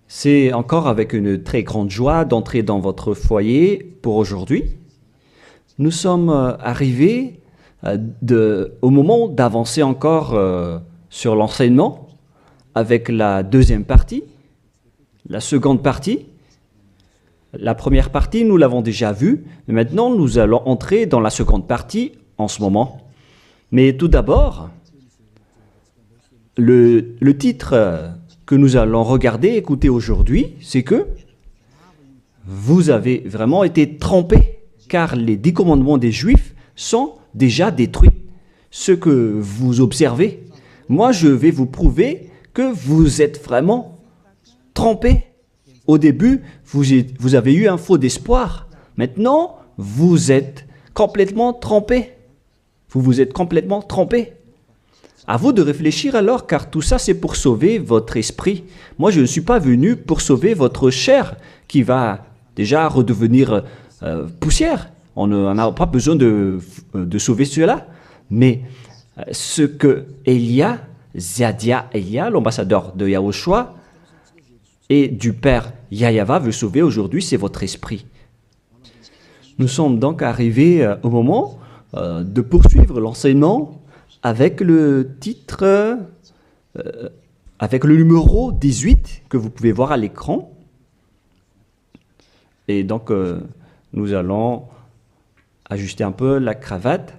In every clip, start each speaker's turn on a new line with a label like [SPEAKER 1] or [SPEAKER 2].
[SPEAKER 1] C'est encore avec une très grande joie d'entrer dans votre foyer pour aujourd'hui. Nous sommes arrivés au moment d'avancer encore sur l'enseignement avec la deuxième partie, la seconde partie. La première partie, nous l'avons déjà vue, mais maintenant nous allons entrer dans la seconde partie en ce moment. Mais tout d'abord, le titre que nous allons regarder, écouter aujourd'hui, c'est que vous avez vraiment été trompés, car les 10 commandements des Juifs sont déjà détruits. Ce que vous observez, moi je vais vous prouver que vous êtes vraiment trompés. Au début, vous avez eu un faux d'espoir. Maintenant, vous êtes complètement trompés. Vous vous êtes complètement trompés. À vous de réfléchir alors, car tout ça, c'est pour sauver votre esprit. Moi, je ne suis pas venu pour sauver votre chair, qui va déjà redevenir poussière. On n'a pas besoin de sauver cela. Mais ce que Elia, Zadia Elia, l'ambassadeur de Yahushua, et du Père Yahyawa veut sauver aujourd'hui, c'est votre esprit. Nous sommes donc arrivés au moment de poursuivre l'enseignement avec le titre, avec le numéro 18 que vous pouvez voir à l'écran. Et donc, nous allons ajuster un peu la cravate,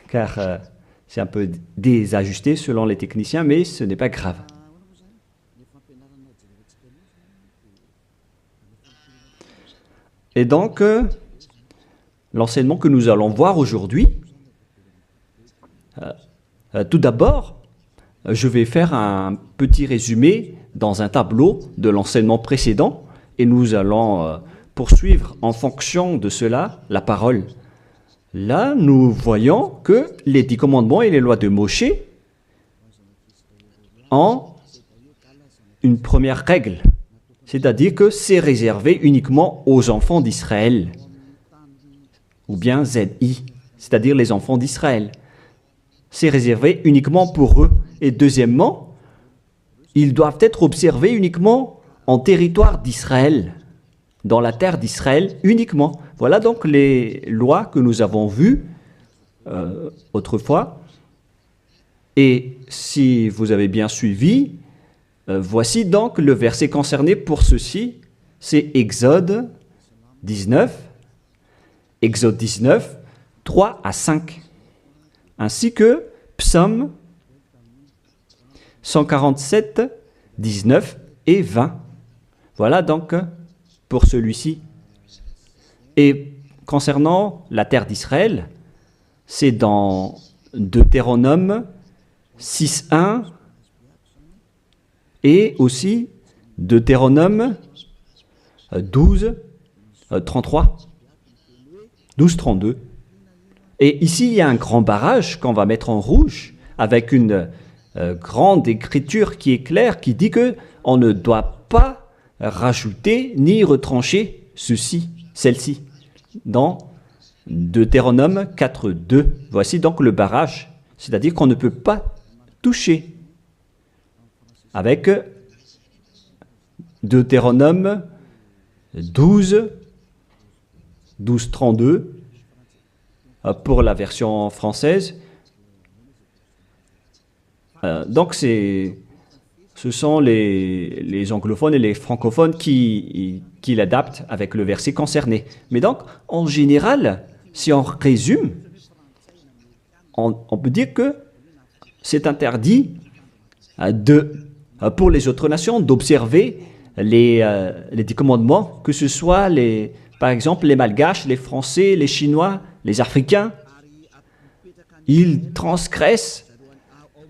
[SPEAKER 1] car c'est un peu désajusté selon les techniciens, mais ce n'est pas grave. Et donc, l'enseignement que nous allons voir aujourd'hui, tout d'abord, je vais faire un petit résumé dans un tableau de l'enseignement précédent et nous allons poursuivre en fonction de cela la parole. Là, nous voyons que les 10 commandements et les lois de Moshe ont une première règle, c'est-à-dire que c'est réservé uniquement aux enfants d'Israël, ou bien ZI, c'est-à-dire les enfants d'Israël. C'est réservé uniquement pour eux. Et deuxièmement, ils doivent être observés uniquement en territoire d'Israël, dans la terre d'Israël uniquement. Voilà donc les lois que nous avons vues autrefois. Et si vous avez bien suivi, voici donc le verset concerné pour ceci, c'est Exode 19, 3 à 5, ainsi que Psaume 147, 19 et 20. Voilà donc pour celui-ci. Et concernant la terre d'Israël, c'est dans Deutéronome 6.1 et aussi Deutéronome 12.33, 12.32. Et ici, il y a un grand barrage qu'on va mettre en rouge avec une grande écriture qui est claire, qui dit que on ne doit pas rajouter ni retrancher celle-ci, dans Deutéronome 4.2. Voici donc le barrage, c'est-à-dire qu'on ne peut pas toucher. Avec Deutéronome 12.32 pour la version française. Donc ce sont les anglophones et les francophones qui l'adaptent avec le verset concerné. Mais donc, en général, si on résume, on peut dire que c'est interdit pour les autres nations d'observer les 10 commandements, que ce soit par exemple les Malgaches, les Français, les Chinois, les Africains. Ils transgressent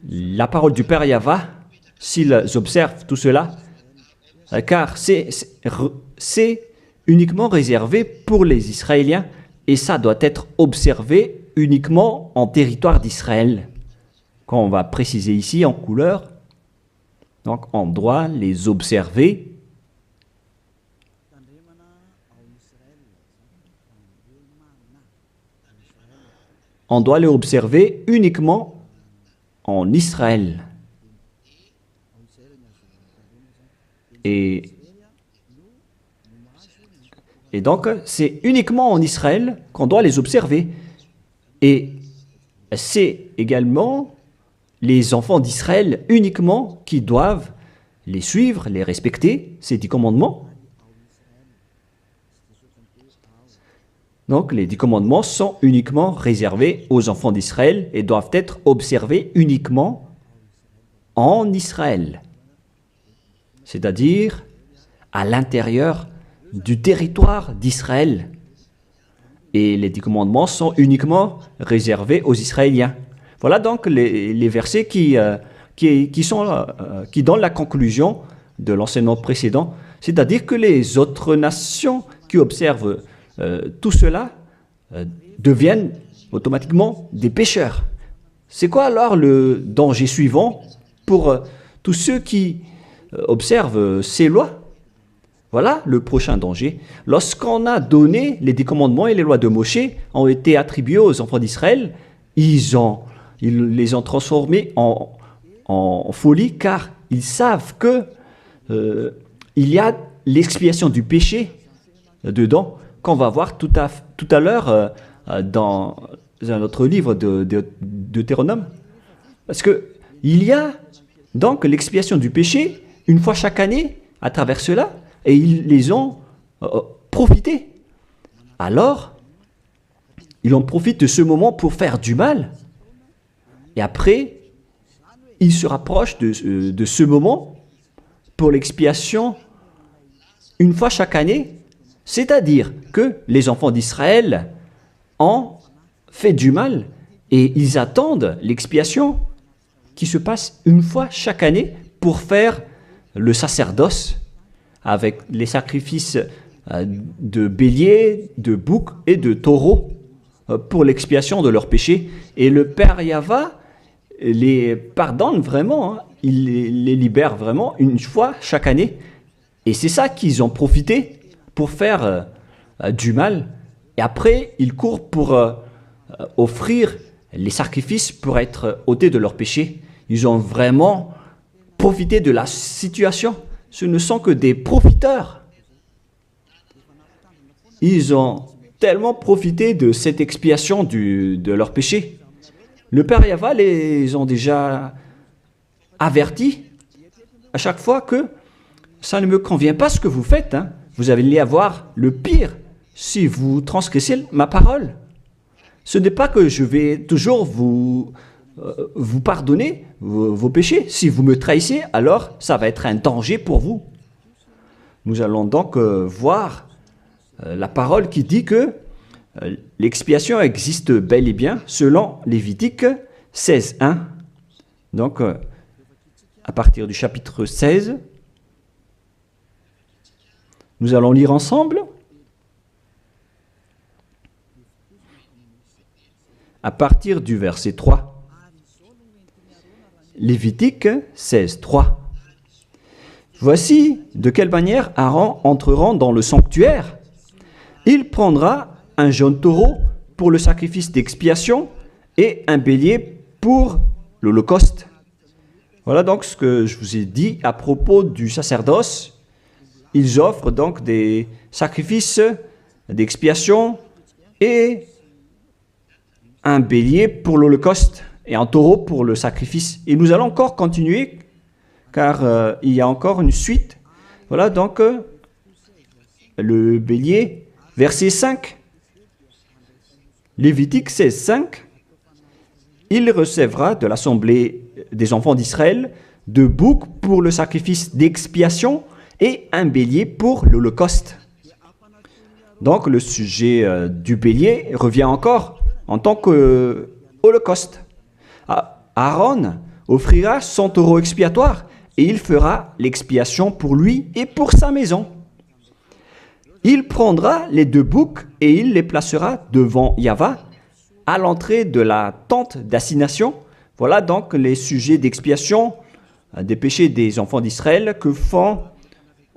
[SPEAKER 1] la parole du Père Yahyawa s'ils observent tout cela, car c'est uniquement réservé pour les Israéliens et ça doit être observé uniquement en territoire d'Israël. Quand on va préciser ici en couleur, donc on doit les observer uniquement en Israël. Et, et donc, c'est uniquement en Israël qu'on doit les observer. Et c'est également les enfants d'Israël uniquement qui doivent les suivre, les respecter, ces 10 commandements. Donc, les 10 commandements sont uniquement réservés aux enfants d'Israël et doivent être observés uniquement en Israël, c'est-à-dire à l'intérieur du territoire d'Israël. Et les 10 commandements sont uniquement réservés aux Israéliens. Voilà donc les versets qui donnent la conclusion de l'enseignement précédent, c'est-à-dire que les autres nations qui observent tout cela deviennent automatiquement des pécheurs. C'est quoi alors le danger suivant pour tous ceux qui observent ces lois? Voilà le prochain danger. Lorsqu'on a donné les 10 commandements et les lois de Moshe ont été attribués aux enfants d'Israël, ils les ont transformés en folie car ils savent que il y a l'expiation du péché dedans qu'on va voir tout à l'heure dans un autre livre de Deutéronome. Parce que il y a donc l'expiation du péché une fois chaque année à travers cela et ils les ont profité. Alors, ils en profitent de ce moment pour faire du mal et après, ils se rapprochent de ce moment pour l'expiation une fois chaque année. C'est-à-dire que les enfants d'Israël ont fait du mal et ils attendent l'expiation qui se passe une fois chaque année pour faire le sacerdoce avec les sacrifices de béliers, de boucs et de taureaux pour l'expiation de leurs péchés. Et le Père Yahva les pardonne vraiment, il les libère vraiment une fois chaque année. Et c'est ça qu'ils ont profité pour faire du mal. Et après, ils courent pour offrir les sacrifices pour être ôtés de leurs péchés. Ils ont vraiment profité de la situation. Ce ne sont que des profiteurs. Ils ont tellement profité de cette expiation de leurs péchés. Le Père Yahva les ont déjà avertis à chaque fois que ça ne me convient pas ce que vous faites. Vous allez avoir le pire si vous transgressez ma parole. Ce n'est pas que je vais toujours vous pardonner vos péchés. Si vous me trahissez, alors ça va être un danger pour vous. Nous allons donc voir la parole qui dit que l'expiation existe bel et bien selon Lévitique 16.1. Donc, à partir du chapitre 16, nous allons lire ensemble. À partir du verset 3. Lévitique 16.3. Voici de quelle manière Aaron entrera dans le sanctuaire. Il prendra un jeune taureau pour le sacrifice d'expiation et un bélier pour l'holocauste. Voilà donc ce que je vous ai dit à propos du sacerdoce. Ils offrent donc des sacrifices d'expiation et un bélier pour l'holocauste et un taureau pour le sacrifice. Et nous allons encore continuer car il y a encore une suite. Voilà donc le bélier, verset 5. Lévitique 16.5, il recevra de l'assemblée des enfants d'Israël 2 boucs pour le sacrifice d'expiation et un bélier pour l'holocauste. Donc le sujet du bélier revient encore en tant qu'holocauste. Aaron offrira son taureau expiatoire et il fera l'expiation pour lui et pour sa maison. Il prendra les 2 boucs et il les placera devant Yahva à l'entrée de la tente d'assignation. Voilà donc les sujets d'expiation des péchés des enfants d'Israël que font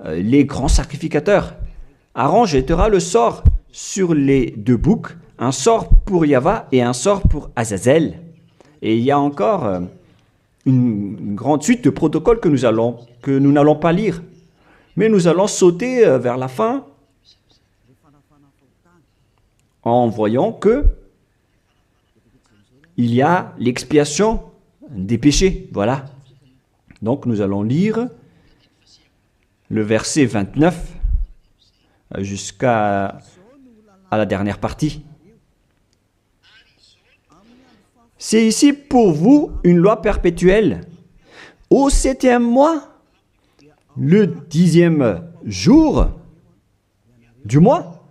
[SPEAKER 1] les grands sacrificateurs. Aaron jettera le sort sur les 2 boucs, un sort pour Yahva et un sort pour Azazel. Et il y a encore une grande suite de protocoles que nous n'allons pas lire. Mais nous allons sauter vers la fin en voyant que il y a l'expiation des péchés. Voilà. Donc nous allons lire le verset 29 jusqu'à la dernière partie. C'est ici pour vous une loi perpétuelle. Au 7e mois, le 10e jour du mois,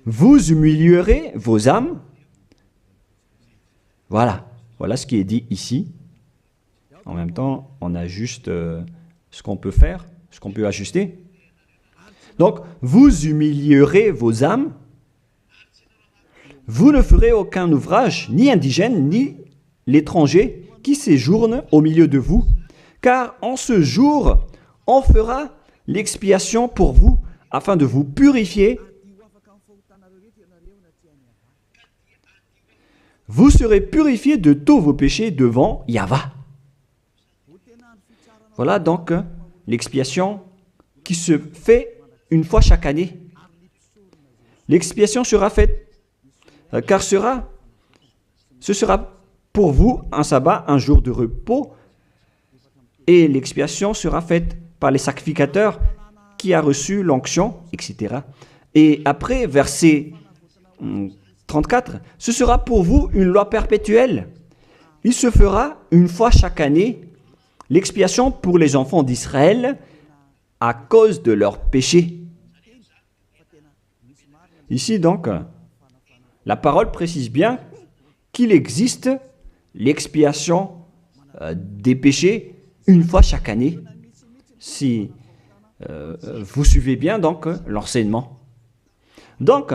[SPEAKER 1] vous humilierez vos âmes. Voilà. Voilà ce qui est dit ici. En même temps, on ajuste ce qu'on peut faire, ce qu'on peut ajuster. Donc, vous humilierez vos âmes. Vous ne ferez aucun ouvrage, ni indigène, ni l'étranger, qui séjourne au milieu de vous. Car en ce jour, on fera l'expiation pour vous, afin de vous purifier. Vous serez purifiés de tous vos péchés devant Yahva. Voilà donc l'expiation qui se fait une fois chaque année. L'expiation sera faite, car ce sera pour vous un sabbat, un jour de repos, et l'expiation sera faite par les sacrificateurs qui a reçu l'onction, etc. Et après, verset 34, ce sera pour vous une loi perpétuelle. Il se fera une fois chaque année l'expiation pour les enfants d'Israël à cause de leurs péchés. Ici donc, la parole précise bien qu'il existe l'expiation des péchés une fois chaque année. Si vous suivez bien donc l'enseignement. Donc,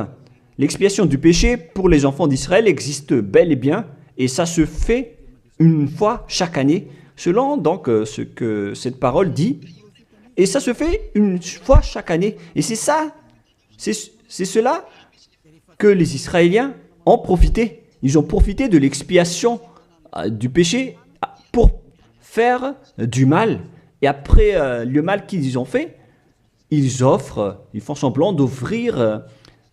[SPEAKER 1] l'expiation du péché pour les enfants d'Israël existe bel et bien, et ça se fait une fois chaque année, selon donc ce que cette parole dit. Et ça se fait une fois chaque année. Et c'est ça, c'est cela que les Israéliens ont profité. Ils ont profité de l'expiation du péché pour faire du mal. Et après le mal qu'ils ont fait, ils font semblant d'offrir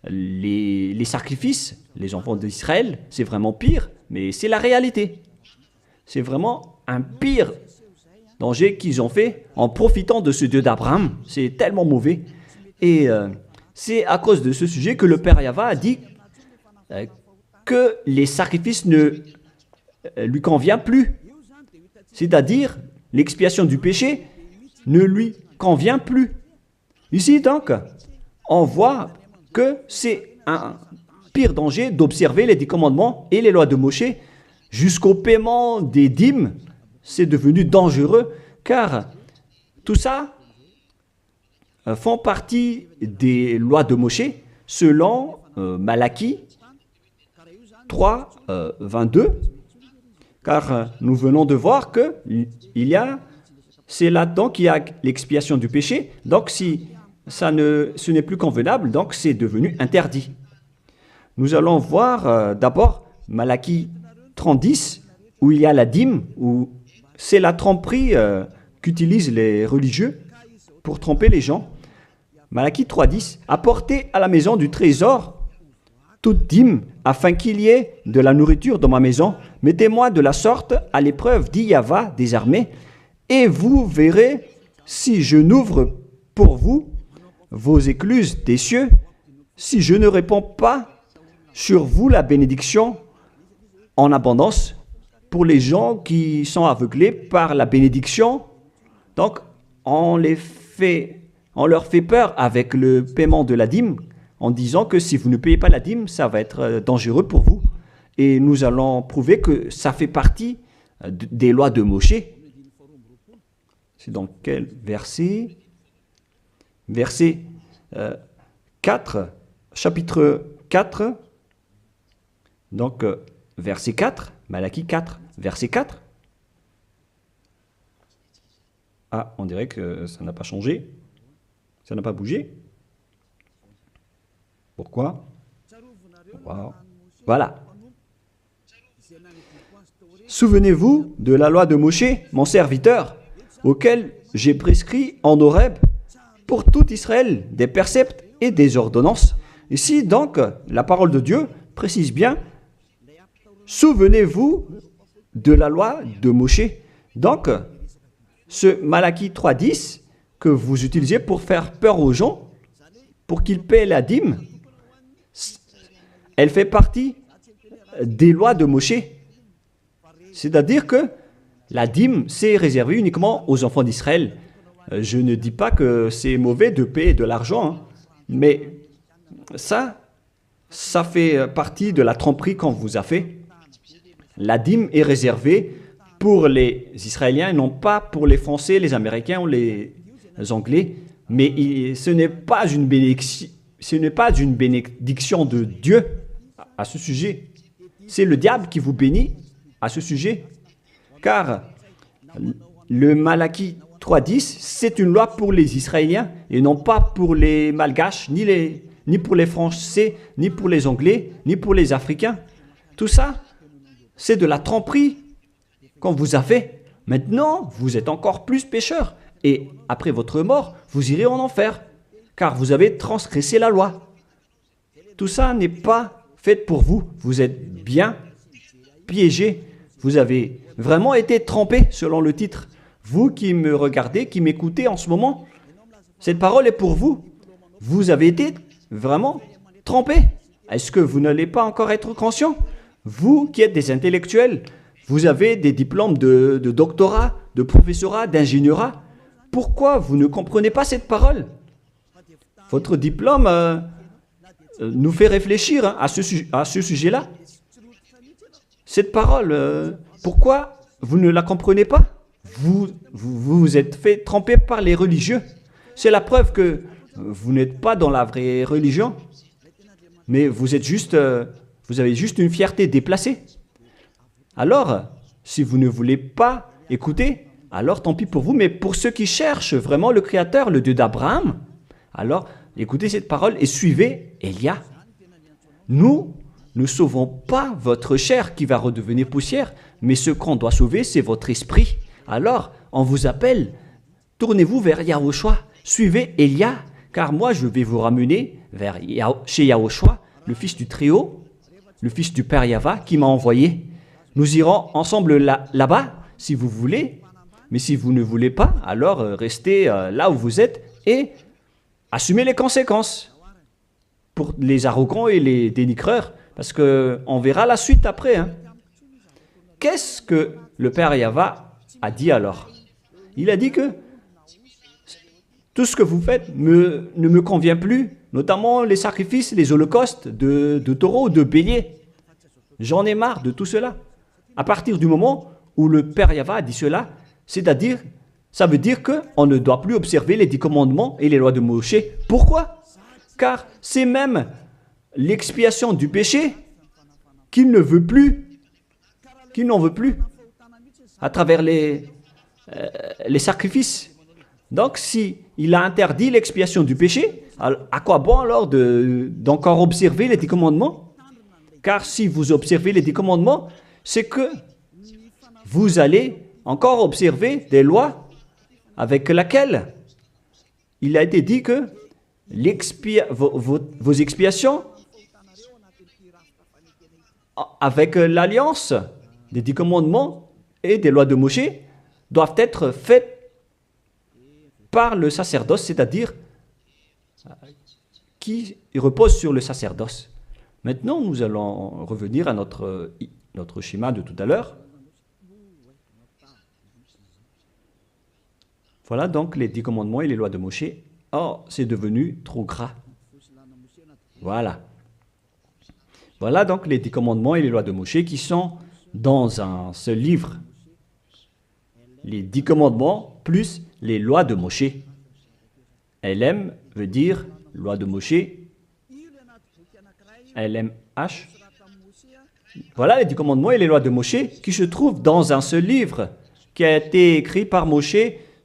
[SPEAKER 1] les sacrifices. Les enfants d'Israël, c'est vraiment pire, mais c'est la réalité. C'est vraiment un pire danger qu'ils ont fait en profitant de ce Dieu d'Abraham. C'est tellement mauvais. Et c'est à cause de ce sujet que le Père Yahva a dit que les sacrifices ne lui conviennent plus. C'est-à-dire, l'expiation du péché ne lui convient plus. Ici, donc, on voit que c'est un pire danger d'observer les 10 commandements et les lois de Moshe jusqu'au paiement des dîmes. C'est devenu dangereux car tout ça font partie des lois de Moshe selon Malachie 3, 22. Car nous venons de voir que c'est là-dedans qu'il y a l'expiation du péché. Donc si ce n'est plus convenable, donc c'est devenu interdit. Nous allons voir d'abord Malachie 30:10, où il y a la dîme, où c'est la tromperie qu'utilisent les religieux pour tromper les gens. Malachie 3:10, apportez à la maison du trésor toute dîme, afin qu'il y ait de la nourriture dans ma maison. Mettez-moi de la sorte à l'épreuve, dit Yahva des armées, et vous verrez si je n'ouvre pour vous vos écluses des cieux, si je ne répands pas sur vous la bénédiction en abondance. Pour les gens qui sont aveuglés par la bénédiction, donc on leur fait peur avec le paiement de la dîme, en disant que si vous ne payez pas la dîme, ça va être dangereux pour vous. Et nous allons prouver que ça fait partie des lois de Moshe. C'est dans quel verset? Verset 4, chapitre 4, donc verset 4, Malachie 4, verset 4. Ah, on dirait que ça n'a pas changé, ça n'a pas bougé. Pourquoi? Wow. Voilà. Souvenez-vous de la loi de Moshe, mon serviteur, auquel j'ai prescrit en Horeb pour tout Israël, des préceptes et des ordonnances. Ici, donc, la parole de Dieu précise bien, souvenez-vous de la loi de Moshe. Donc, ce Malachie 3.10 que vous utilisez pour faire peur aux gens, pour qu'ils paient la dîme, elle fait partie des lois de Moshe. C'est-à-dire que la dîme, c'est réservé uniquement aux enfants d'Israël. Je ne dis pas que c'est mauvais de payer de l'argent, hein, mais ça fait partie de la tromperie qu'on vous a fait. La dîme est réservée pour les Israéliens et non pas pour les Français, les Américains ou les Anglais. Mais ce n'est pas une bénédiction de Dieu à ce sujet. C'est le diable qui vous bénit à ce sujet. Car le Malachie 3.10, c'est une loi pour les Israéliens et non pas pour les Malgaches, ni pour les Français, ni pour les Anglais, ni pour les Africains. Tout ça, c'est de la tromperie qu'on vous a fait. Maintenant, vous êtes encore plus pécheurs. Et après votre mort, vous irez en enfer, car vous avez transgressé la loi. Tout ça n'est pas fait pour vous. Vous êtes bien piégés. Vous avez vraiment été trompés, selon le titre. Vous qui me regardez, qui m'écoutez en ce moment, cette parole est pour vous. Vous avez été vraiment trompés. Est-ce que vous n'allez pas encore être conscient? Vous qui êtes des intellectuels, vous avez des diplômes de doctorat, de professorat, d'ingénierat. Pourquoi vous ne comprenez pas cette parole? Votre diplôme nous fait réfléchir à ce sujet-là. Cette parole, pourquoi vous ne la comprenez pas? Vous êtes fait tromper par les religieux. C'est la preuve que vous n'êtes pas dans la vraie religion, mais vous avez juste une fierté déplacée. Alors, si vous ne voulez pas écouter, alors tant pis pour vous, mais pour ceux qui cherchent vraiment le Créateur, le Dieu d'Abraham, alors écoutez cette parole et suivez Élia. Nous ne sauvons pas votre chair qui va redevenir poussière, mais ce qu'on doit sauver, c'est votre esprit. Alors, on vous appelle, tournez-vous vers Yahushua, suivez Élia, car moi je vais vous ramener chez Yahushua, le fils du Très-Haut, le fils du Père Yahva qui m'a envoyé. Nous irons ensemble là-bas, si vous voulez, mais si vous ne voulez pas, alors restez là où vous êtes et assumez les conséquences pour les arrogants et les dénigreurs, parce qu'on verra la suite après. Hein. Qu'est-ce que le Père Yahva a dit alors? Il a dit que tout ce que vous faites ne me convient plus, notamment les sacrifices, les holocaustes de taureaux, de béliers. J'en ai marre de tout cela. À partir du moment où le Père Yahva a dit cela, c'est-à-dire, ça veut dire qu'on ne doit plus observer les 10 commandements et les lois de Moshe. Pourquoi? Car c'est même l'expiation du péché qu'il ne veut plus, qu'il n'en veut plus, à travers les sacrifices. Donc, si il a interdit l'expiation du péché, à quoi bon alors d'encore observer les 10 commandements? Car si vous observez les 10 commandements, c'est que vous allez encore observer des lois avec lesquelles il a été dit que vos expiations avec l'alliance des 10 commandements et des lois de Moshe doivent être faites par le sacerdoce, c'est-à-dire qui repose sur le sacerdoce. Maintenant, nous allons revenir à notre schéma de tout à l'heure. Voilà donc les 10 commandements et les lois de Moshe. Oh, c'est devenu trop gras. Voilà. Voilà donc les 10 commandements et les lois de Moshe qui sont dans un seul livre. Les 10 commandements plus les lois de Moshe. LM veut dire loi de Moshe. LMH. Voilà les 10 commandements et les lois de Moshe qui se trouvent dans un seul livre qui a été écrit par Moshe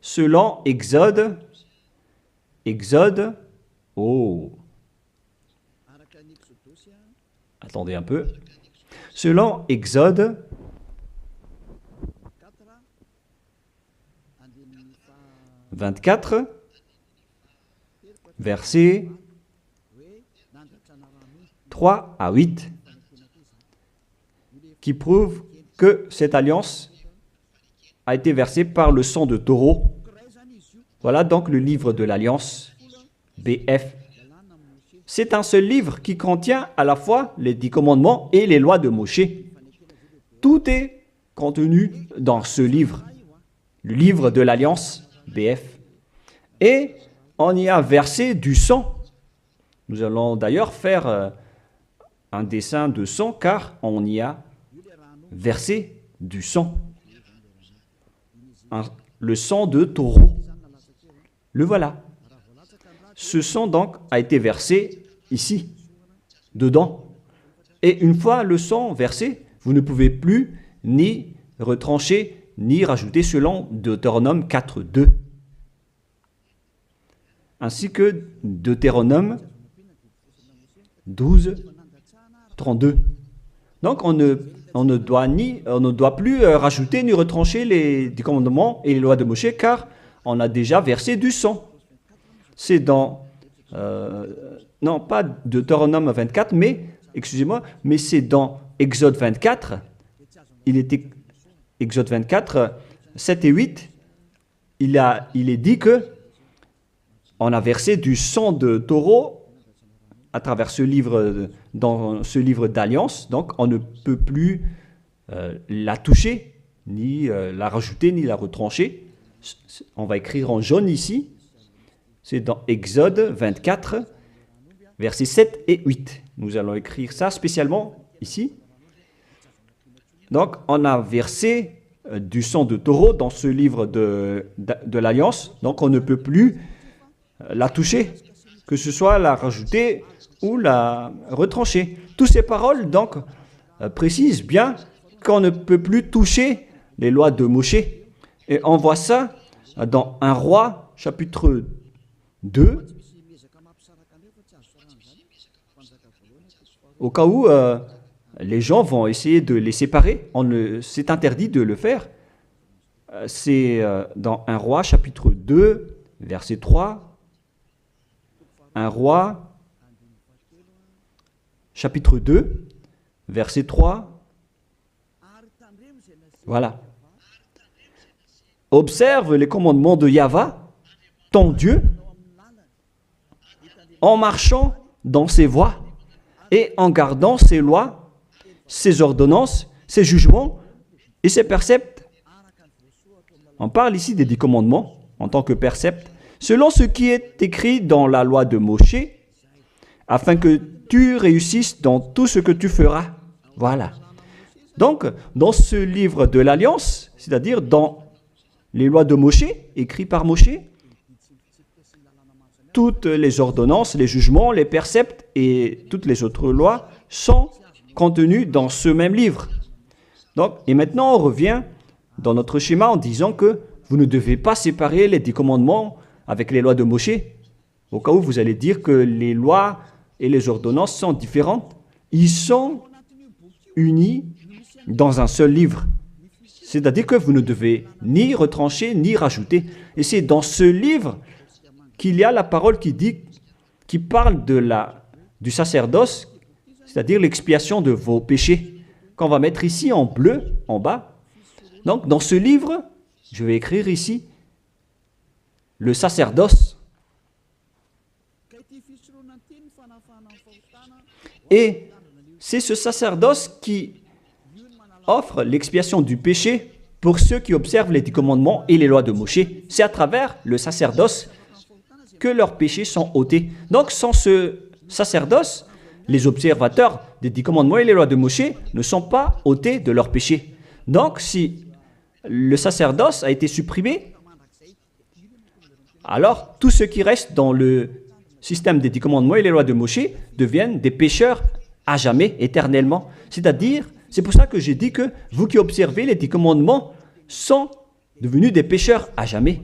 [SPEAKER 1] selon Exode. Exode. Oh. Attendez un peu. Selon Exode 24, versets 3 à 8, qui prouvent que cette alliance a été versée par le sang de taureau. Voilà donc le livre de l'Alliance, BF. C'est un seul livre qui contient à la fois les 10 commandements et les lois de Moshe. Tout est contenu dans ce livre, le livre de l'Alliance, BF. Et on y a versé du sang. Nous allons d'ailleurs faire un dessin de sang car on y a versé du sang. Le sang de taureau. Le voilà. Ce sang donc a été versé ici, dedans. Et une fois le sang versé, vous ne pouvez plus ni retrancher, ni rajouter selon Deutéronome 4.2. Ainsi que Deutéronome 12.32. Donc on ne doit plus rajouter ni retrancher les commandements et les lois de Moshe car on a déjà versé du sang. C'est dans, non pas Deutéronome 24, mais, excusez-moi, mais c'est dans Exode 24. Il était Exode 24, 7 et 8. Il est dit que on a versé du sang de taureau à travers ce livre, dans ce livre d'alliance. Donc, on ne peut plus la toucher, ni la rajouter, ni la retrancher. On va écrire en jaune ici. C'est dans Exode 24, versets 7 et 8. Nous allons écrire ça spécialement ici. Donc, on a versé du sang de taureau dans ce livre de l'Alliance. Donc, on ne peut plus la toucher, que ce soit la rajouter ou la retrancher. Toutes ces paroles, donc, précisent bien qu'on ne peut plus toucher les lois de Moshe. Et on voit ça dans 1 Roi, chapitre 2, au cas où les gens vont essayer de les séparer. C'est interdit de le faire. C'est dans 1 Roi, chapitre 2, verset 3. 1 Roi, chapitre 2, verset 3. Voilà. Observe les commandements de Yahvé, ton Dieu, en marchant dans ses voies et en gardant ses lois, ses ordonnances, ses jugements et ses préceptes. On parle ici des 10 commandements en tant que préceptes, selon ce qui est écrit dans la loi de Moshe, afin que tu réussisses dans tout ce que tu feras. Voilà. Donc, dans ce livre de l'Alliance, c'est-à-dire dans les lois de Moshe, écrites par Moshe, toutes les ordonnances, les jugements, les préceptes et toutes les autres lois sont contenues dans ce même livre. Donc, et maintenant, on revient dans notre schéma en disant que vous ne devez pas séparer les 10 commandements avec les lois de Moshe. Au cas où vous allez dire que les lois et les ordonnances sont différentes, ils sont unis dans un seul livre. C'est-à-dire que vous ne devez ni retrancher ni rajouter. Et c'est dans ce livre qu'il y a la parole qui parle du sacerdoce, c'est-à-dire l'expiation de vos péchés, qu'on va mettre ici en bleu, en bas. Donc, dans ce livre, je vais écrire ici le sacerdoce. Et c'est ce sacerdoce qui offre l'expiation du péché pour ceux qui observent les 10 commandements et les lois de Moshe. C'est à travers le sacerdoce que leurs péchés sont ôtés. Donc, sans ce sacerdoce, les observateurs des 10 commandements et les lois de Moshe ne sont pas ôtés de leurs péchés. Donc, si le sacerdoce a été supprimé, alors tout ce qui reste dans le système des 10 commandements et les lois de Moshe deviennent des pécheurs à jamais, éternellement. C'est-à-dire, c'est pour ça que j'ai dit que vous qui observez les 10 commandements sont devenus des pécheurs à jamais.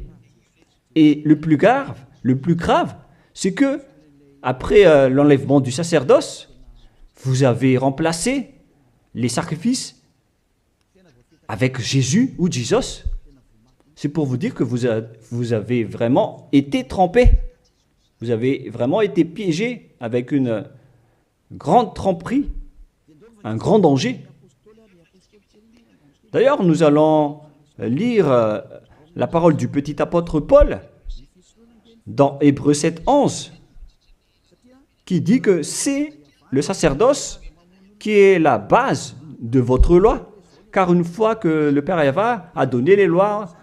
[SPEAKER 1] Et le plus grave, c'est que après l'enlèvement du sacerdoce, vous avez remplacé les sacrifices avec Jésus ou Jesus. C'est pour vous dire que vous avez vraiment été trompés. Vous avez vraiment été piégés avec une grande tromperie, un grand danger. D'ailleurs, nous allons lire la parole du petit apôtre Paul dans Hébreux 7:11, qui dit que c'est le sacerdoce qui est la base de votre loi. Car une fois que le Père Yahva a donné les lois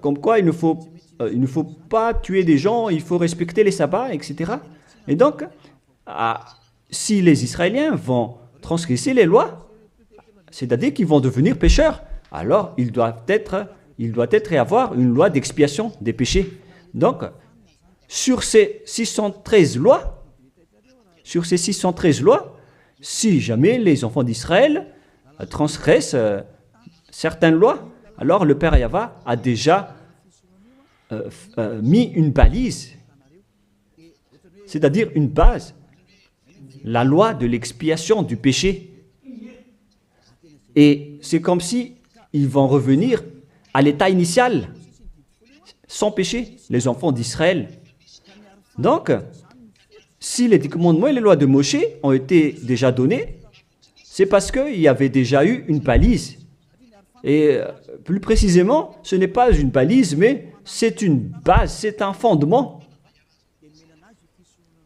[SPEAKER 1] comme quoi il ne faut pas tuer des gens, il faut respecter les sabbats, etc. Et donc, si les Israéliens vont transgresser les lois, c'est-à-dire qu'ils vont devenir pécheurs, alors il doit être et avoir une loi d'expiation des péchés. Donc, sur ces 613 lois, si jamais les enfants d'Israël transgressent certaines lois, alors le Père Yahva a déjà mis une balise, c'est-à-dire une base, la loi de l'expiation du péché. Et c'est comme si ils vont revenir à l'état initial, sans péché, les enfants d'Israël. Donc, si les 10 commandements et les lois de Moshe ont été déjà donnés, c'est parce qu'il y avait déjà eu une balise. Et plus précisément, ce n'est pas une balise, mais c'est une base, c'est un fondement.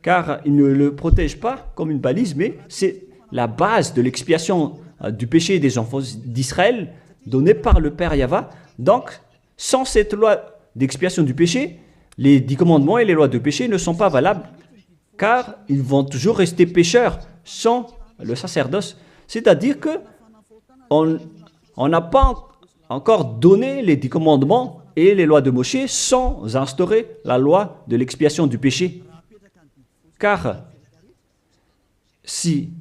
[SPEAKER 1] Car il ne le protège pas comme une balise, mais c'est la base de l'expiation du péché des enfants d'Israël donnée par le Père Yahva. Donc, sans cette loi d'expiation du péché, les 10 commandements et les lois de péché ne sont pas valables, car ils vont toujours rester pécheurs sans le sacerdoce. C'est-à-dire que on n'a pas encore donné les 10 commandements et les lois de Moshe sans instaurer la loi de l'expiation du péché. Car si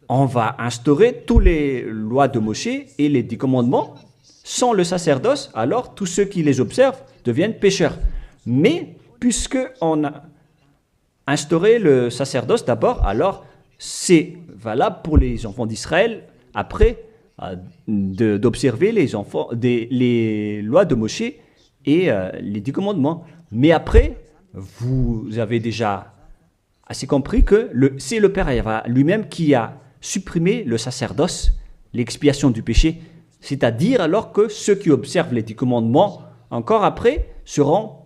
[SPEAKER 1] on va instaurer toutes les lois de Moshe et les 10 commandements sans le sacerdoce, alors tous ceux qui les observent deviennent pécheurs. Mais puisqu'on a instauré le sacerdoce d'abord, alors c'est valable pour les enfants d'Israël après d'observer les lois de Moshe et les 10 commandements. Mais après, vous avez déjà assez compris que c'est le Père Yahva lui-même qui a supprimé le sacerdoce, l'expiation du péché. C'est-à-dire alors que ceux qui observent les 10 commandements, encore après, seront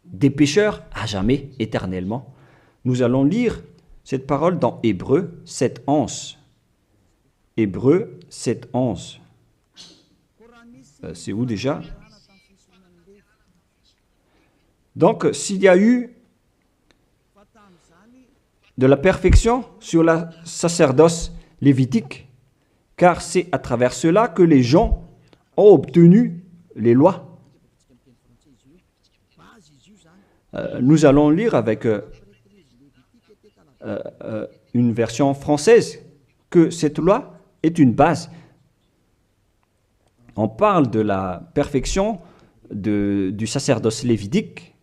[SPEAKER 1] des pécheurs à jamais, éternellement. Nous allons lire cette parole dans Hébreux 7:11. Hébreux 7:11. C'est où déjà? Donc, s'il y a eu de la perfection sur le sacerdoce lévitique, car c'est à travers cela que les gens ont obtenu les lois. Nous allons lire avec une version française que cette loi est une base. On parle de la perfection du sacerdoce lévitique.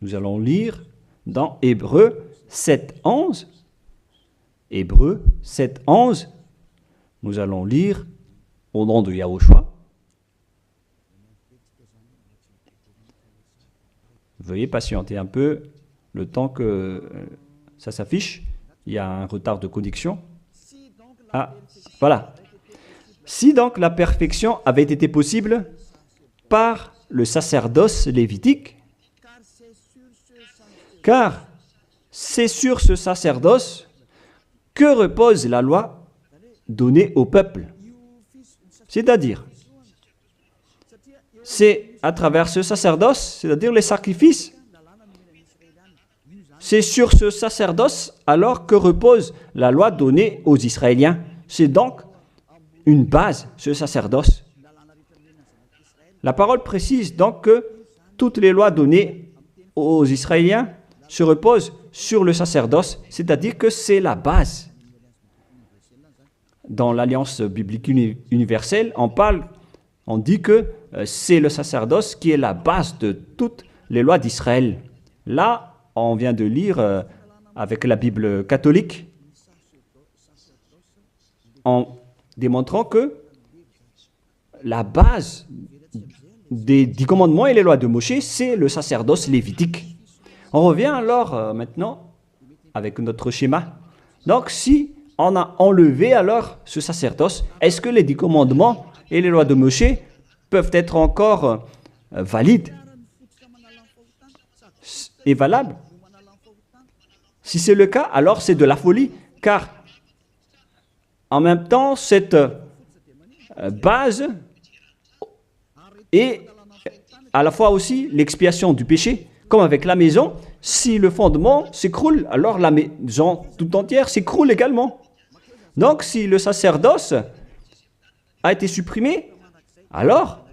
[SPEAKER 1] Nous allons lire dans Hébreux 7:11. Hébreux 7:11. Nous allons lire au nom de Yahushua. Veuillez patienter un peu le temps que ça s'affiche. Il y a un retard de connexion. Ah, voilà. Si donc la perfection avait été possible par le sacerdoce lévitique, car c'est sur ce sacerdoce que repose la loi donnée au peuple. C'est-à-dire, c'est à travers ce sacerdoce, c'est-à-dire les sacrifices, c'est sur ce sacerdoce alors que repose la loi donnée aux Israéliens. C'est donc une base, ce sacerdoce. La parole précise donc que toutes les lois données aux Israéliens se reposent sur le sacerdoce, c'est-à-dire que c'est la base. Dans l'Alliance biblique universelle, on dit que c'est le sacerdoce qui est la base de toutes les lois d'Israël. Là, on vient de lire avec la Bible catholique, en démontrant que la base des 10 commandements et les lois de Moshe, c'est le sacerdoce lévitique. On revient alors maintenant avec notre schéma. Donc, si on a enlevé alors ce sacerdoce, est-ce que les 10 commandements et les lois de Moshe peuvent être encore valides et valables? Si c'est le cas, alors c'est de la folie, car en même temps, cette base est à la fois aussi l'expiation du péché, comme avec la maison. Si le fondement s'écroule, alors la maison tout entière s'écroule également. Donc, si le sacerdoce a été supprimé, alors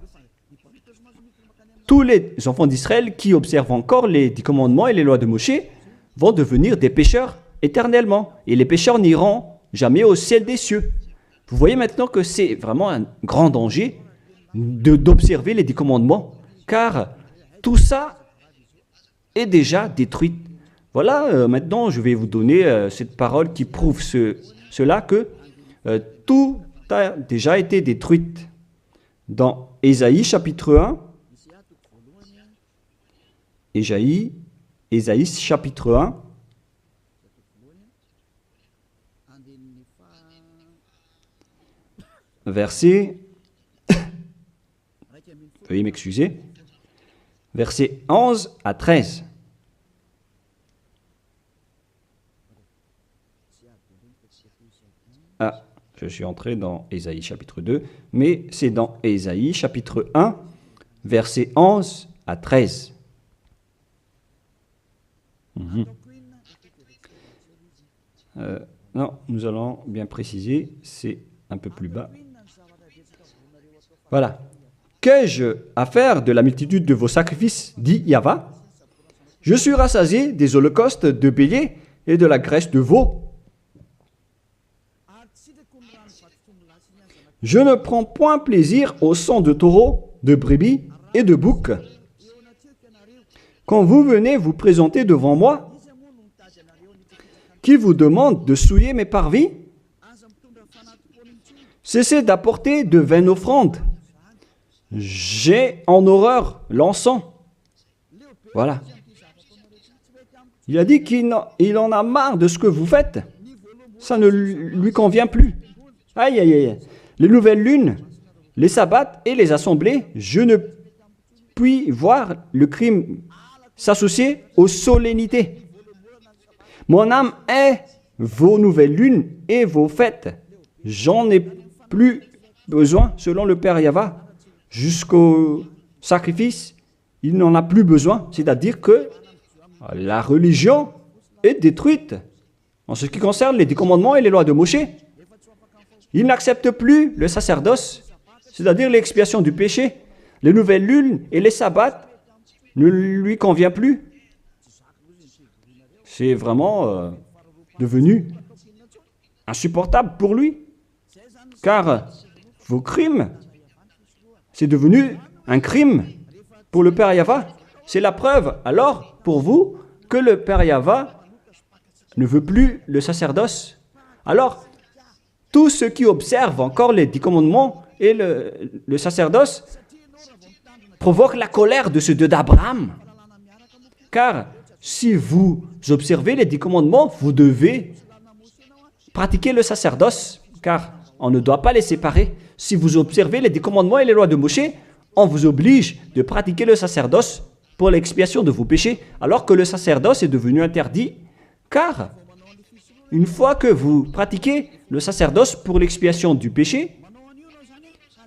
[SPEAKER 1] tous les enfants d'Israël qui observent encore les 10 commandements et les lois de Moshe vont devenir des pécheurs éternellement. Et les pécheurs n'iront jamais au ciel des cieux. Vous voyez maintenant que c'est vraiment un grand danger d'observer les 10 commandements, car tout ça est déjà détruit. Voilà, maintenant je vais vous donner cette parole qui prouve cela, que tout a déjà été détruit. Dans Ésaïe chapitre 1, Ésaïe chapitre 1, verset, veuillez m'excuser, verset 11 à 13. Ah, je suis entré dans Ésaïe chapitre 2, mais c'est dans Ésaïe chapitre 1, verset 11 à 13. Non, nous allons bien préciser, c'est un peu plus bas. Voilà. Qu'ai-je à faire de la multitude de vos sacrifices, dit Yahva? Je suis rassasié des holocaustes de béliers et de la graisse de veau. Je ne prends point plaisir au sang de taureau, de brebis et de bouc. Quand vous venez vous présenter devant moi, qui vous demande de souiller mes parvis, cessez d'apporter de vaines offrandes. J'ai en horreur l'encens. Voilà. Il a dit qu'il en a marre de ce que vous faites. Ça ne lui convient plus. Aïe, aïe, aïe. Les nouvelles lunes, les sabbats et les assemblées, je ne puis voir le crime s'associer aux solennités. Mon âme est vos nouvelles lunes et vos fêtes. J'en ai plus besoin, selon le Père Yahva. Jusqu'au sacrifice, il n'en a plus besoin. C'est-à-dire que la religion est détruite. En ce qui concerne les 10 commandements et les lois de Moshe, il n'accepte plus le sacerdoce, c'est-à-dire l'expiation du péché. Les nouvelles lunes et les sabbats ne lui conviennent plus. C'est vraiment devenu insupportable pour lui, car vos crimes, c'est devenu un crime pour le Père Yahva. C'est la preuve, alors, pour vous, que le Père Yahva ne veut plus le sacerdoce. Alors, tous ceux qui observent encore les 10 commandements et le sacerdoce provoquent la colère de ce Dieu d'Abraham. Car si vous observez les 10 commandements, vous devez pratiquer le sacerdoce, car on ne doit pas les séparer. Si vous observez les 10 commandements et les lois de Moshe, on vous oblige de pratiquer le sacerdoce pour l'expiation de vos péchés, alors que le sacerdoce est devenu interdit, car une fois que vous pratiquez le sacerdoce pour l'expiation du péché,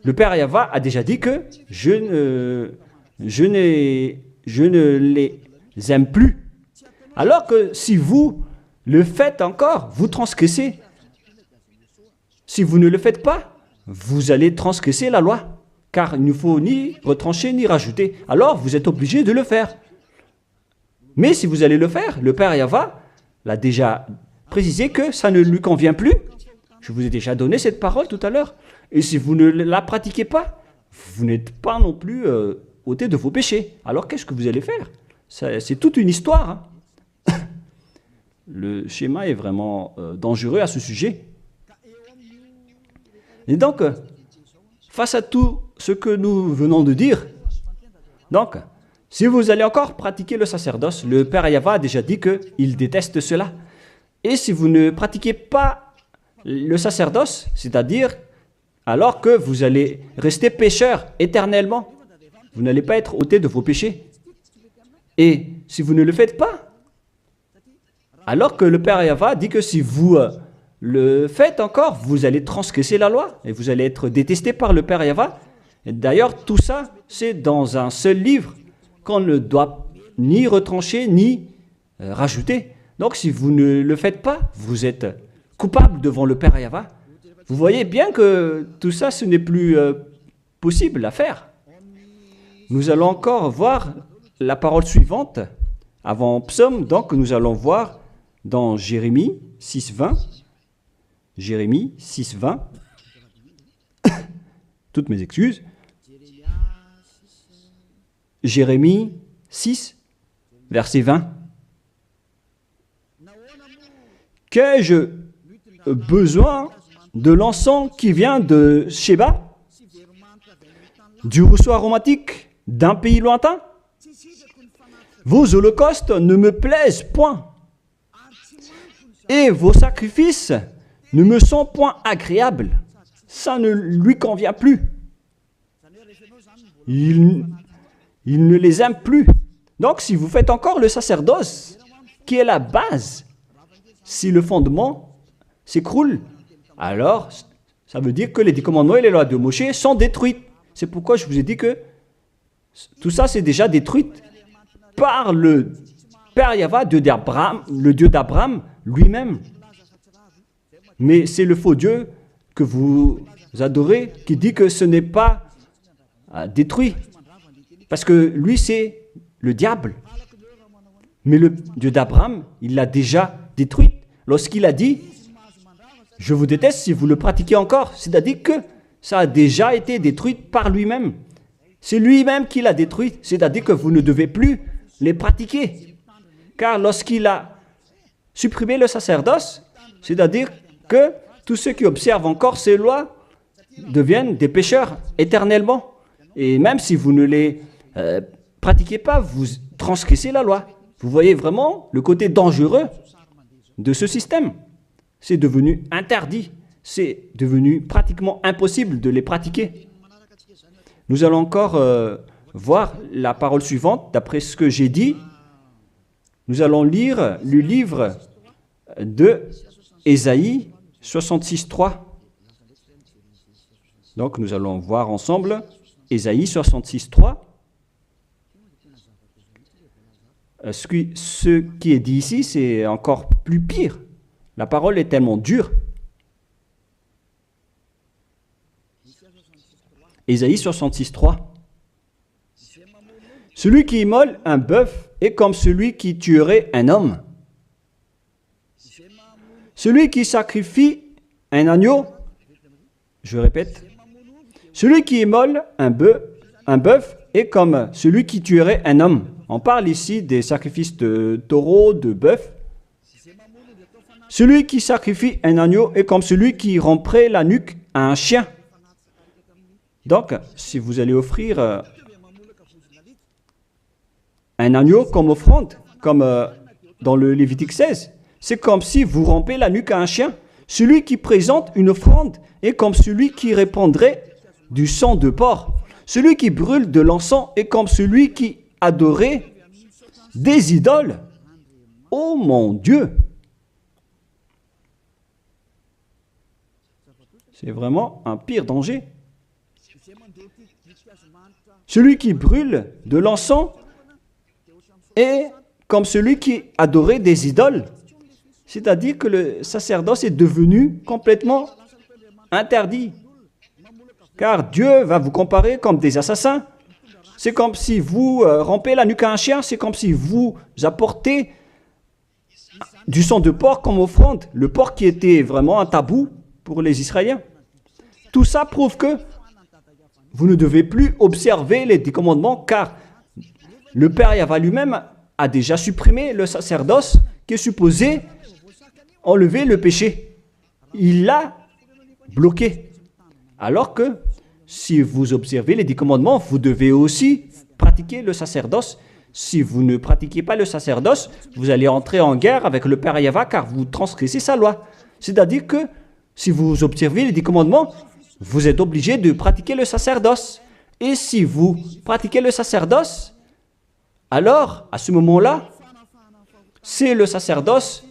[SPEAKER 1] le Père Yahva a déjà dit que je ne les aime plus. Alors que si vous le faites encore, vous transgressez. Si vous ne le faites pas, vous allez transgresser la loi. Car il ne faut ni retrancher ni rajouter. Alors vous êtes obligé de le faire. Mais si vous allez le faire, le Père Yahva l'a déjà précisé que ça ne lui convient plus. Je vous ai déjà donné cette parole tout à l'heure. Et si vous ne la pratiquez pas, vous n'êtes pas non plus ôté de vos péchés. Alors qu'est-ce que vous allez faire? C'est toute une histoire. Hein. Le schéma est vraiment dangereux à ce sujet. Et donc, face à tout ce que nous venons de dire, donc, Si vous allez encore pratiquer le sacerdoce, le Père Yahva a déjà dit qu'il déteste cela. Et si vous ne pratiquez pas le sacerdoce, c'est-à-dire alors que vous allez rester pécheur éternellement, vous n'allez pas être ôté de vos péchés. Et si vous ne le faites pas, alors que le Père Yahva dit que si vous le faites encore, vous allez transgresser la loi et vous allez être détesté par le Père Yahva. D'ailleurs, tout ça, c'est dans un seul livre qu'on ne doit ni retrancher ni rajouter. Donc, si vous ne le faites pas, vous êtes coupable devant le Père Yahva. Vous voyez bien que tout ça, ce n'est plus possible à faire. Nous allons encore voir la parole suivante avant Psaume. Donc, nous allons voir dans Jérémie 6.20. Jérémie 6.20. Toutes mes excuses. Jérémie 6, verset 20. Qu'ai-je besoin de l'encens qui vient de Sheba, du rousseau aromatique d'un pays lointain? Vos holocaustes ne me plaisent point, et vos sacrifices ne me sont point agréables. Ça ne lui convient plus. Il ne les aime plus. Donc, si vous faites encore le sacerdoce, qui est la base, si le fondement s'écroule, alors ça veut dire que les 10 commandements et les lois de Moshe sont détruites. C'est pourquoi je vous ai dit que tout ça, c'est déjà détruit par le Père Yahva, le Dieu d'Abraham lui-même. Mais c'est le faux Dieu que vous adorez qui dit que ce n'est pas détruit. Parce que lui, c'est le diable. Mais le Dieu d'Abraham, il l'a déjà détruit. Lorsqu'il a dit, je vous déteste si vous le pratiquez encore. C'est-à-dire que ça a déjà été détruit par lui-même. C'est lui-même qui l'a détruit. C'est-à-dire que vous ne devez plus les pratiquer. Car lorsqu'il a supprimé le sacerdoce, c'est-à-dire que tous ceux qui observent encore ces lois deviennent des pécheurs éternellement. Et même si vous ne les pratiquez pas, vous transgressez la loi. Vous voyez vraiment le côté dangereux de ce système. C'est devenu interdit. C'est devenu pratiquement impossible de les pratiquer. Nous allons encore voir la parole suivante. D'après ce que j'ai dit, nous allons lire le livre de Ésaïe 66.3. Donc nous allons voir ensemble Ésaïe 66.3. Ce qui est dit ici, c'est encore plus pire. La parole est tellement dure. Ésaïe 66.3. Celui qui immole un bœuf est comme celui qui tuerait un homme. Celui qui sacrifie un agneau, je répète, celui qui immole un bœuf est comme celui qui tuerait un homme. On parle ici des sacrifices de taureau, de bœuf. Celui qui sacrifie un agneau est comme celui qui romprait la nuque à un chien. Donc, si vous allez offrir un agneau comme offrande, comme dans le Lévitique 16, c'est comme si vous rompez la nuque à un chien. Celui qui présente une offrande est comme celui qui répandrait du sang de porc. Celui qui brûle de l'encens est comme celui qui adorait des idoles. Oh mon Dieu! C'est vraiment un pire danger. Celui qui brûle de l'encens est comme celui qui adorait des idoles. C'est-à-dire que le sacerdoce est devenu complètement interdit. Car Dieu va vous comparer comme des assassins. C'est comme si vous rompez la nuque à un chien, c'est comme si vous apportez du sang de porc comme offrande. Le porc qui était vraiment un tabou pour les Israéliens. Tout ça prouve que vous ne devez plus observer les 10 commandements, car le Père Yahva lui-même a déjà supprimé le sacerdoce qui est supposé enlever le péché. Il l'a bloqué. Alors que si vous observez les 10 commandements, vous devez aussi pratiquer le sacerdoce. Si vous ne pratiquez pas le sacerdoce, vous allez entrer en guerre avec le Père Yahva car vous transgressez sa loi. C'est-à-dire que si vous observez les 10 commandements, vous êtes obligé de pratiquer le sacerdoce. Et si vous pratiquez le sacerdoce, alors, à ce moment-là, c'est le sacerdoce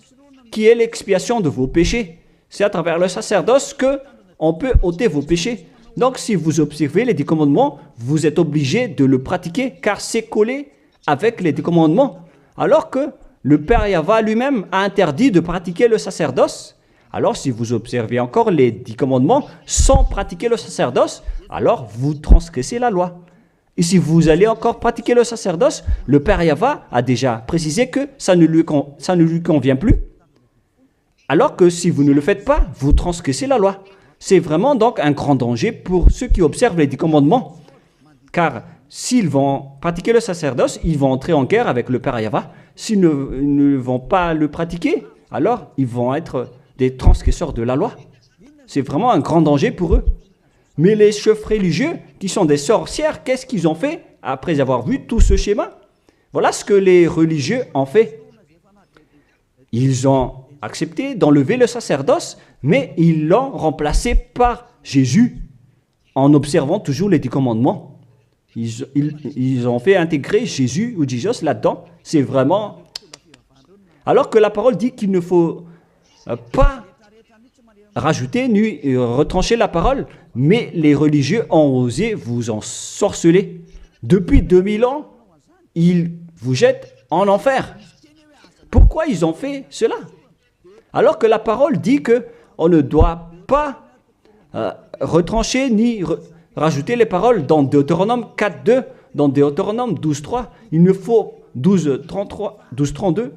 [SPEAKER 1] qui est l'expiation de vos péchés. C'est à travers le sacerdoce qu'on peut ôter vos péchés. Donc, si vous observez les 10 commandements, vous êtes obligé de le pratiquer car c'est collé avec les 10 commandements. Alors que le Père Yahva lui-même a interdit de pratiquer le sacerdoce. Alors, si vous observez encore les 10 commandements sans pratiquer le sacerdoce, alors vous transgressez la loi. Et si vous allez encore pratiquer le sacerdoce, le Père Yahva a déjà précisé que ça ne lui convient plus. Alors que si vous ne le faites pas, vous transgressez la loi. C'est vraiment donc un grand danger pour ceux qui observent les 10 commandements. Car s'ils vont pratiquer le sacerdoce, ils vont entrer en guerre avec le Père Yahva. S'ils ne vont pas le pratiquer, alors ils vont être des transgresseurs de la loi. C'est vraiment un grand danger pour eux. Mais les chefs religieux, qui sont des sorcières, qu'est-ce qu'ils ont fait après avoir vu tout ce schéma? Voilà ce que les religieux ont fait. Ils ont accepté d'enlever le sacerdoce, mais ils l'ont remplacé par Jésus en observant toujours les 10 commandements. Ils ont fait intégrer Jésus ou Jesus là-dedans. C'est vraiment... Alors que la parole dit qu'il ne faut pas rajouter ni retrancher la parole, mais les religieux ont osé vous ensorceler. Depuis 2000 ans, ils vous jettent en enfer. Pourquoi ils ont fait cela? Alors que la parole dit qu'on ne doit pas retrancher ni rajouter les paroles dans Deutéronome 4.2, dans Deutéronome 12.3, il ne faut 12.32,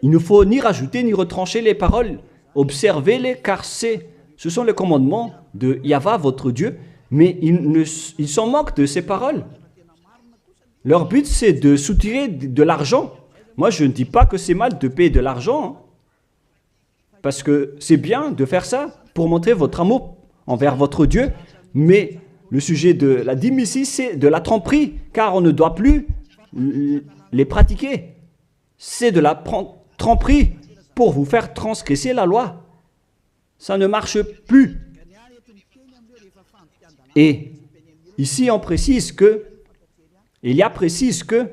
[SPEAKER 1] il ne faut ni rajouter ni retrancher les paroles. Observez-les car ce sont les commandements de Yahva, votre Dieu, mais ils s'en moquent de ces paroles. Leur but, c'est de soutirer de l'argent. Moi, je ne dis pas que c'est mal de payer de l'argent, hein, parce que c'est bien de faire ça pour montrer votre amour envers votre Dieu, mais le sujet de la dîme ici, c'est de la tromperie, car on ne doit plus les pratiquer. C'est de la tromperie pour vous faire transgresser la loi. Ça ne marche plus. Et ici, on précise que, Élia précise que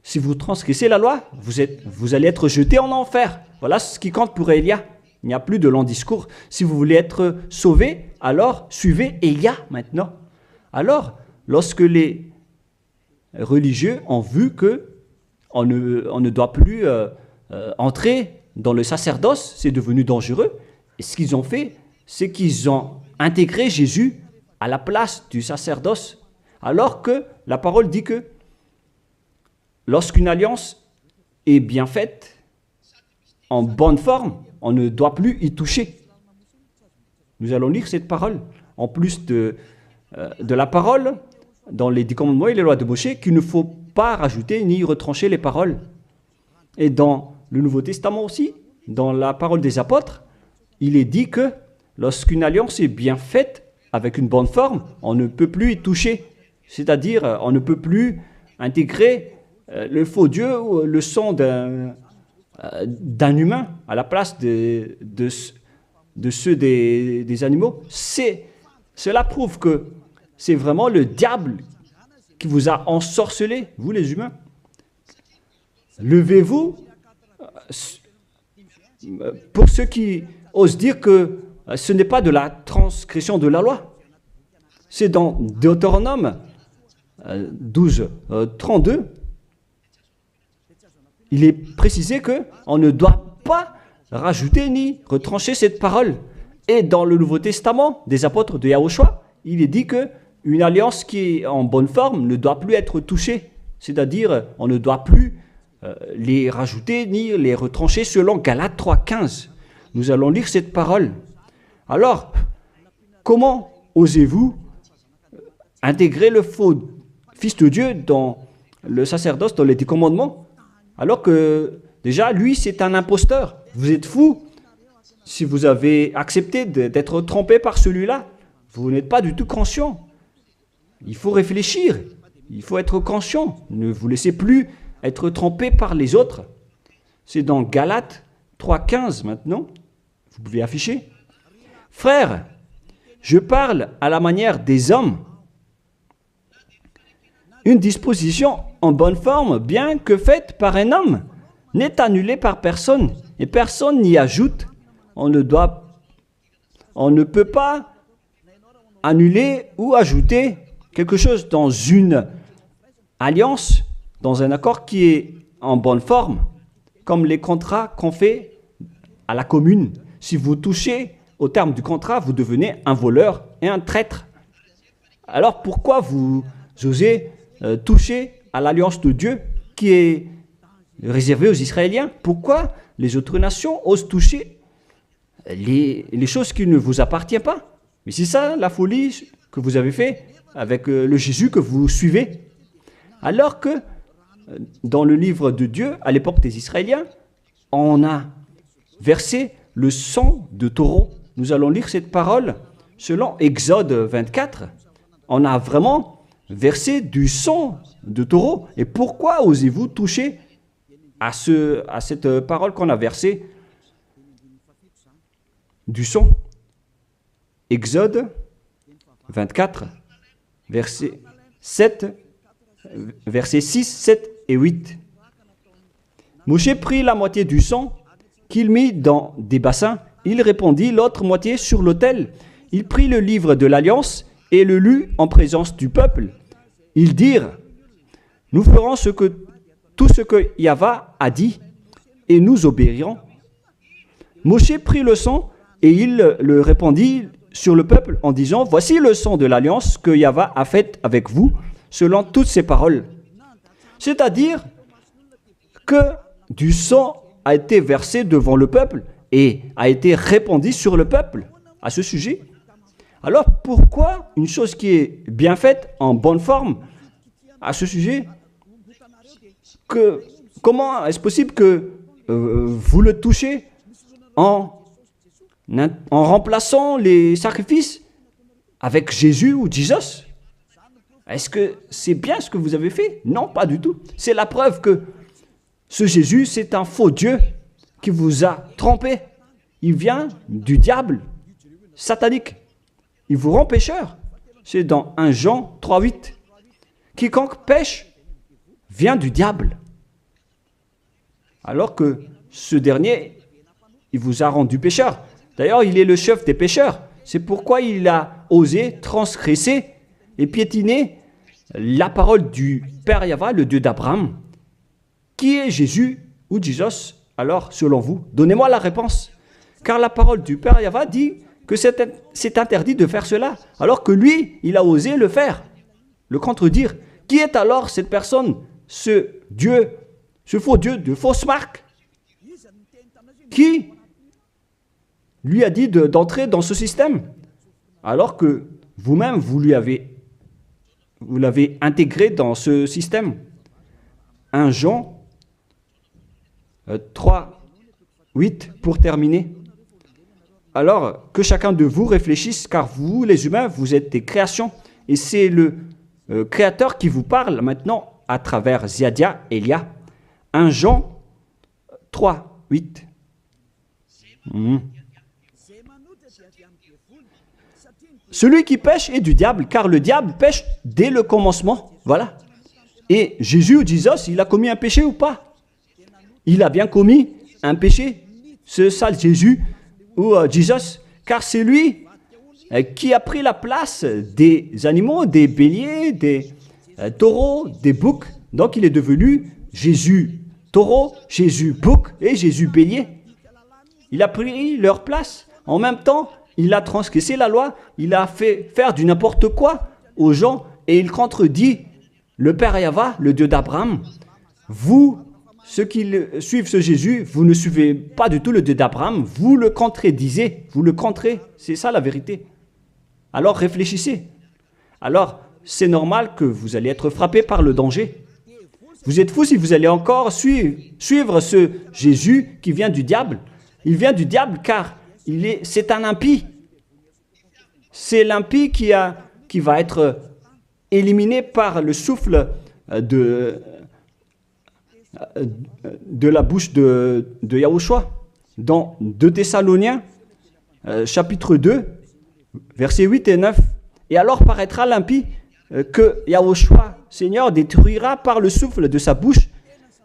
[SPEAKER 1] si vous transgressez la loi, vous allez être jeté en enfer. Voilà ce qui compte pour Élia. Il n'y a plus de long discours. Si vous voulez être sauvé, alors suivez Élia maintenant. Alors, lorsque les religieux ont vu qu'on ne doit plus entrer dans le sacerdoce, c'est devenu dangereux. Et ce qu'ils ont fait, c'est qu'ils ont intégré Jésus à la place du sacerdoce. Alors que la parole dit que lorsqu'une alliance est bien faite, en bonne forme, on ne doit plus y toucher. Nous allons lire cette parole. En plus de la parole, dans les 10 commandements et les lois de Moïse, qu'il ne faut pas rajouter ni retrancher les paroles. Et dans le Nouveau Testament aussi, dans la parole des apôtres, il est dit que lorsqu'une alliance est bien faite, avec une bonne forme, on ne peut plus y toucher. C'est-à-dire, on ne peut plus intégrer le faux Dieu ou le sang d'un humain à la place de ceux des animaux. Cela prouve que c'est vraiment le diable qui vous a ensorcelé, vous les humains. Levez-vous. Pour ceux qui osent dire que ce n'est pas de la transgression de la loi. C'est dans Deutéronome 12, 32. Il est précisé qu'on ne doit pas rajouter ni retrancher cette parole. Et dans le Nouveau Testament des apôtres de Yahushua, il est dit qu'une alliance qui est en bonne forme ne doit plus être touchée. C'est-à-dire, on ne doit plus les rajouter ni les retrancher selon Galates 3.15. Nous allons lire cette parole. Alors, comment osez-vous intégrer le faux Fils de Dieu dans le sacerdoce, dans les 10 commandements, alors que déjà, lui, c'est un imposteur. Vous êtes fou. Si vous avez accepté d'être trompé par celui-là, vous n'êtes pas du tout conscient. Il faut réfléchir. Il faut être conscient. Ne vous laissez plus être trompé par les autres. C'est dans Galates 3,15 maintenant. Vous pouvez afficher. Frères, je parle à la manière des hommes. Une disposition en bonne forme, bien que faite par un homme, n'est annulée par personne et personne n'y ajoute. On ne peut pas annuler ou ajouter quelque chose dans une alliance, dans un accord qui est en bonne forme, comme les contrats qu'on fait à la commune. Si vous touchez au terme du contrat, vous devenez un voleur et un traître. Alors pourquoi vous osez toucher à l'alliance de Dieu qui est réservée aux Israéliens? Pourquoi les autres nations osent toucher les choses qui ne vous appartiennent pas? Mais c'est ça la folie que vous avez fait avec le Jésus que vous suivez. Alors que dans le livre de Dieu, à l'époque des Israéliens, on a versé le sang de taureau. Nous allons lire cette parole selon Exode 24. On a vraiment versé du sang de taureau. Et pourquoi osez-vous toucher à cette parole qu'on a versée du sang? Exode 24, versets 6, 7 et 8. Moshe prit la moitié du sang qu'il mit dans des bassins. Il répandit l'autre moitié sur l'autel. Il prit le livre de l'Alliance et le lut en présence du peuple. Ils dirent, nous ferons tout ce que Yahva a dit et nous obéirons. Moshe prit le sang et il le répandit sur le peuple en disant, voici le sang de l'Alliance que Yahva a faite avec vous selon toutes ces paroles. C'est-à-dire que du sang a été versé devant le peuple et a été répandu sur le peuple à ce sujet. Alors pourquoi une chose qui est bien faite, en bonne forme, à ce sujet, comment est-ce possible que vous le touchez en remplaçant les sacrifices avec Jésus ou Jesus? Est-ce que c'est bien ce que vous avez fait? Non, pas du tout. C'est la preuve que ce Jésus, c'est un faux Dieu qui vous a trompé. Il vient du diable satanique. Il vous rend pécheur. C'est dans 1 Jean 3,8. Quiconque pêche vient du diable. Alors que ce dernier, il vous a rendu pécheur. D'ailleurs, il est le chef des pécheurs. C'est pourquoi il a osé transgresser et piétiner la parole du Père Yahva, le Dieu d'Abraham. Qui est Jésus ou Jesus? Alors, selon vous, donnez-moi la réponse. Car la parole du Père Yahva dit que c'est interdit de faire cela, alors que lui, il a osé le faire, le contredire. Qui est alors cette personne, ce Dieu, ce faux Dieu de fausse marque, qui lui a dit d'entrer dans ce système, alors que vous-même, vous l'avez intégré dans ce système. 1 Jean 3, 8, pour terminer. Alors, que chacun de vous réfléchisse, car vous, les humains, vous êtes des créations, et c'est le Créateur qui vous parle maintenant à travers Ziadia Elia. 1 Jean 3, 8. Celui qui pêche est du diable, car le diable pêche dès le commencement. Voilà. Et Jésus ou Jesus, il a commis un péché ou pas? Il a bien commis un péché, ce sale Jésus ou Jesus, car c'est lui qui a pris la place des animaux, des béliers, des taureaux, des boucs. Donc il est devenu Jésus taureau, Jésus bouc et Jésus bélier. Il a pris leur place. En même temps, il a transgressé la loi, il a fait faire du n'importe quoi aux gens et il contredit le Père Yahva, le Dieu d'Abraham. Vous, ceux qui suivent ce Jésus, vous ne suivez pas du tout le Dieu d'Abraham, vous le contredisez, vous le contrez, c'est ça la vérité. Alors réfléchissez. Alors, c'est normal que vous allez être frappé par le danger. Vous êtes fous si vous allez encore suivre ce Jésus qui vient du diable. Il vient du diable car c'est un impie. C'est l'impie qui va être éliminé par le souffle de la bouche de Yahushua. Dans 2 Thessaloniens, chapitre 2, versets 8 et 9. Et alors paraîtra l'impie que Yahushua, Seigneur, détruira par le souffle de sa bouche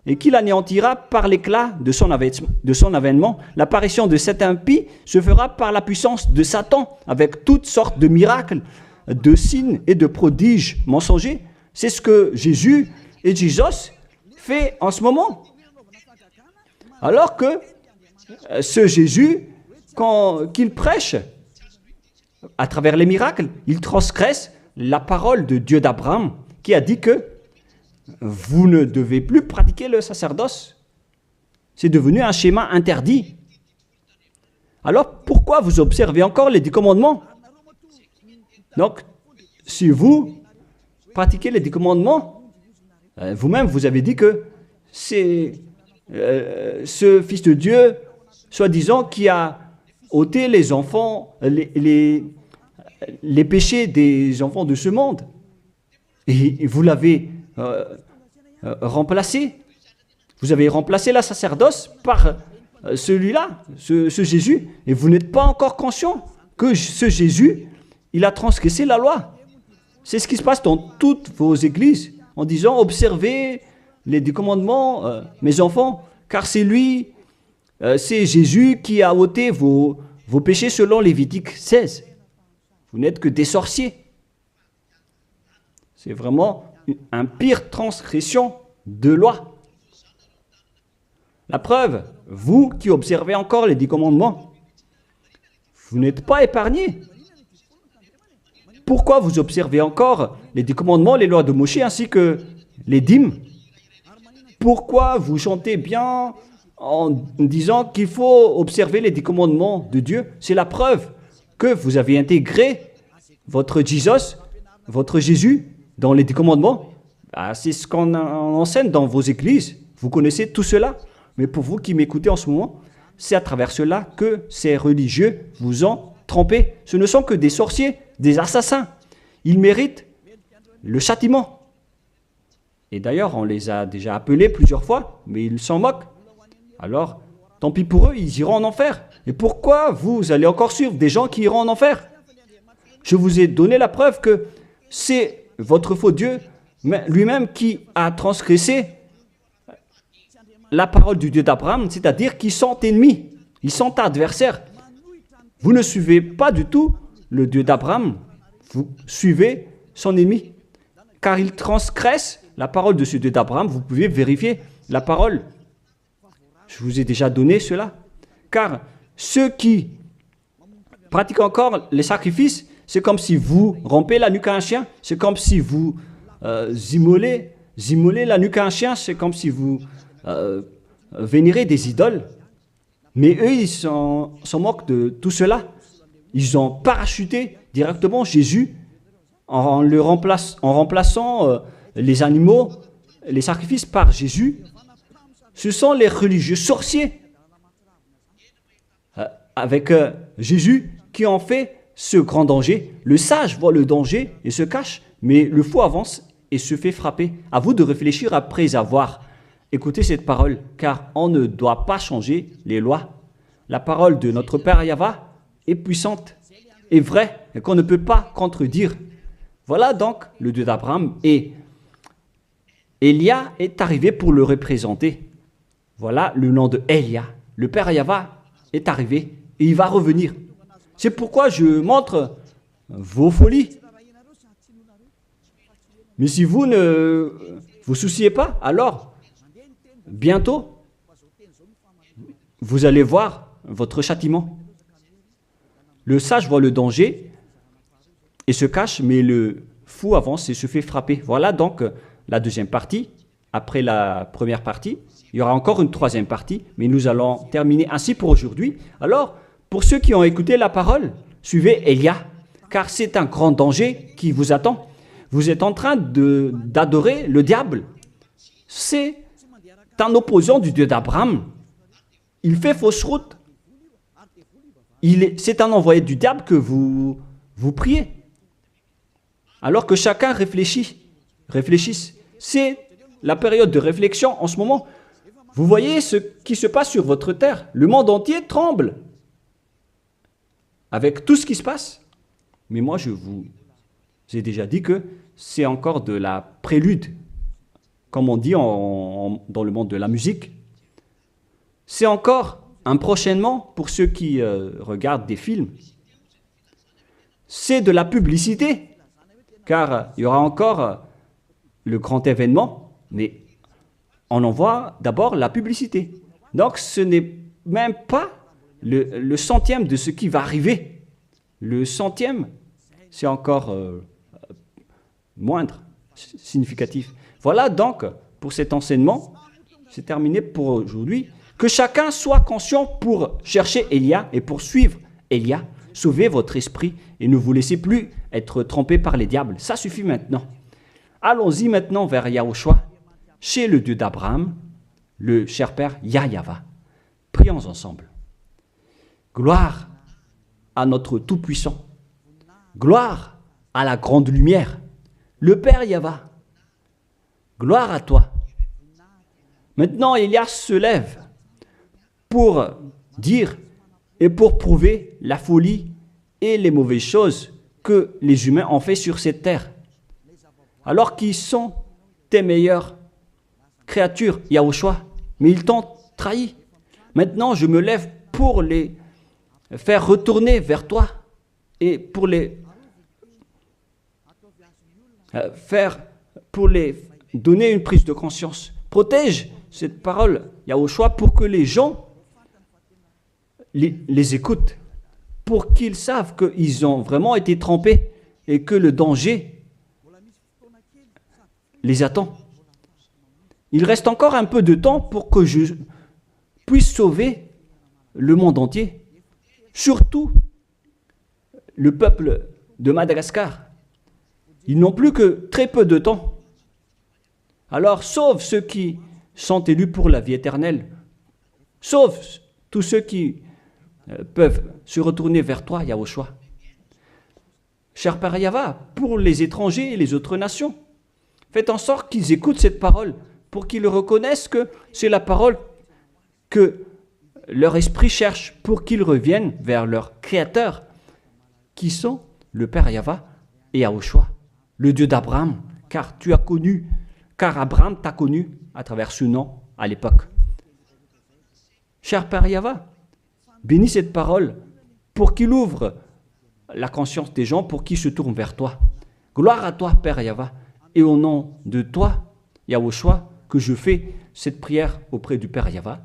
[SPEAKER 1] et qu'il anéantira par l'éclat de son avènement. L'apparition de cet impie se fera par la puissance de Satan, avec toutes sortes de miracles, de signes et de prodiges mensongers. C'est ce que Jésus et Jesus fait en ce moment. Alors que ce Jésus, qu'il prêche à travers les miracles, il transgresse la parole de Dieu d'Abraham, qui a dit que vous ne devez plus pratiquer le sacerdoce. C'est devenu un schéma interdit. Alors, pourquoi vous observez encore les 10 commandements? Donc, si vous pratiquez les 10 commandements, vous-même, vous avez dit que c'est ce Fils de Dieu, soi-disant, qui a ôté les enfants, les péchés des enfants de ce monde. Et vous l'avez remplacé. Vous avez remplacé la sacerdoce par celui-là, ce Jésus. Et vous n'êtes pas encore conscient que ce Jésus, il a transgressé la loi. C'est ce qui se passe dans toutes vos églises, en disant, observez les 10 commandements, mes enfants, car c'est lui, c'est Jésus qui a ôté vos péchés selon Lévitique 16. Vous n'êtes que des sorciers. C'est vraiment une pire transgression de loi. La preuve, vous qui observez encore les 10 commandements, vous n'êtes pas épargnés. Pourquoi vous observez encore les 10 commandements, les lois de Moïse ainsi que les dîmes? Pourquoi vous chantez bien en disant qu'il faut observer les 10 commandements de Dieu? C'est la preuve que vous avez intégré votre Jesus, votre Jésus, dans les 10 commandements. C'est ce qu'on enseigne dans vos églises. Vous connaissez tout cela. Mais pour vous qui m'écoutez en ce moment, c'est à travers cela que ces religieux vous ont trompé. Ce ne sont que des sorciers, des assassins. Ils méritent le châtiment. Et d'ailleurs, on les a déjà appelés plusieurs fois, mais ils s'en moquent. Alors, tant pis pour eux, ils iront en enfer. Et pourquoi vous allez encore suivre des gens qui iront en enfer? Je vous ai donné la preuve que c'est votre faux Dieu lui-même qui a transgressé la parole du Dieu d'Abraham, c'est-à-dire qu'ils sont ennemis, ils sont adversaires. Vous ne suivez pas du tout le Dieu d'Abraham, vous suivez son ennemi, car il transgresse la parole de ce Dieu d'Abraham. Vous pouvez vérifier la parole. Je vous ai déjà donné cela. Car ceux qui pratiquent encore les sacrifices, c'est comme si vous rompez la nuque à un chien, c'est comme si vous immolez la nuque à un chien, c'est comme si vous vénérez des idoles. Mais eux, ils s'en moquent de tout cela. Ils ont parachuté directement Jésus en remplaçant les animaux, les sacrifices par Jésus. Ce sont les religieux sorciers avec Jésus qui ont fait ce grand danger. Le sage voit le danger et se cache, mais le fou avance et se fait frapper. À vous de réfléchir après avoir écouté cette parole, car on ne doit pas changer les lois. La parole de notre Père Yahva est puissante, est vraie, et qu'on ne peut pas contredire. Voilà donc le Dieu d'Abraham, et Élia est arrivé pour le représenter. Voilà le nom de Élia. Le Père Yahva est arrivé et il va revenir. C'est pourquoi je montre vos folies. Mais si vous ne vous souciez pas, alors bientôt, vous allez voir votre châtiment. Le sage voit le danger et se cache, mais le fou avance et se fait frapper. Voilà donc la deuxième partie. Après la première partie, il y aura encore une troisième partie, mais nous allons terminer ainsi pour aujourd'hui. Alors, pour ceux qui ont écouté la parole, suivez Élia, car c'est un grand danger qui vous attend. Vous êtes en train d'adorer le diable. C'est un opposant du Dieu d'Abraham. Il fait fausse route. C'est un envoyé du diable que vous priez. Alors que chacun réfléchisse. C'est la période de réflexion en ce moment. Vous voyez ce qui se passe sur votre terre. Le monde entier tremble avec tout ce qui se passe. Mais moi, je vous ai déjà dit que c'est encore de la prélude, comme on dit dans le monde de la musique. C'est encore un prochainement pour ceux qui regardent des films. C'est de la publicité, car il y aura encore le grand événement, mais on en voit d'abord la publicité. Donc ce n'est même pas le centième de ce qui va arriver. Le centième, c'est encore moindre, significatif. Voilà donc pour cet enseignement, c'est terminé pour aujourd'hui. Que chacun soit conscient pour chercher Élia et pour suivre Élia. Sauvez votre esprit et ne vous laissez plus être trompé par les diables. Ça suffit maintenant. Allons-y maintenant vers Yahushua, chez le Dieu d'Abraham, le cher Père Yahweh. Prions ensemble. Gloire à notre Tout-Puissant. Gloire à la grande lumière, le Père Yahweh. Gloire à toi. Maintenant, Élia se lève pour dire et pour prouver la folie et les mauvaises choses que les humains ont fait sur cette terre. Alors qu'ils sont tes meilleures créatures, Yahushua, mais ils t'ont trahi. Maintenant, je me lève pour les faire retourner vers toi et pour les donner une prise de conscience. Protège cette parole, Yahushua, pour que les gens les écoutent, pour qu'ils savent qu'ils ont vraiment été trempés et que le danger les attend. Il reste encore un peu de temps pour que je puisse sauver le monde entier, surtout le peuple de Madagascar. Ils n'ont plus que très peu de temps. Alors sauve ceux qui sont élus pour la vie éternelle. Sauve tous ceux qui peuvent se retourner vers toi, Yahushua. Cher Père Yahweh, pour les étrangers et les autres nations, faites en sorte qu'ils écoutent cette parole, pour qu'ils reconnaissent que c'est la parole que leur esprit cherche, pour qu'ils reviennent vers leur Créateur, qui sont le Père Yahweh et Yahushua, le Dieu d'Abraham, car Abraham t'a connu à travers ce nom à l'époque. Cher Père Yahweh, bénis cette parole pour qu'il ouvre la conscience des gens, pour qu'ils se tournent vers toi. Gloire à toi, Père Yahweh, et au nom de toi, Yahushua, que je fais cette prière auprès du Père Yahweh.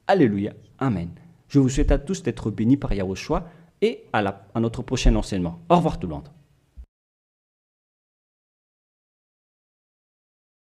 [SPEAKER 1] Alléluia. Amen. Je vous souhaite à tous d'être bénis par Yahushua et à notre prochain enseignement. Au revoir tout le monde.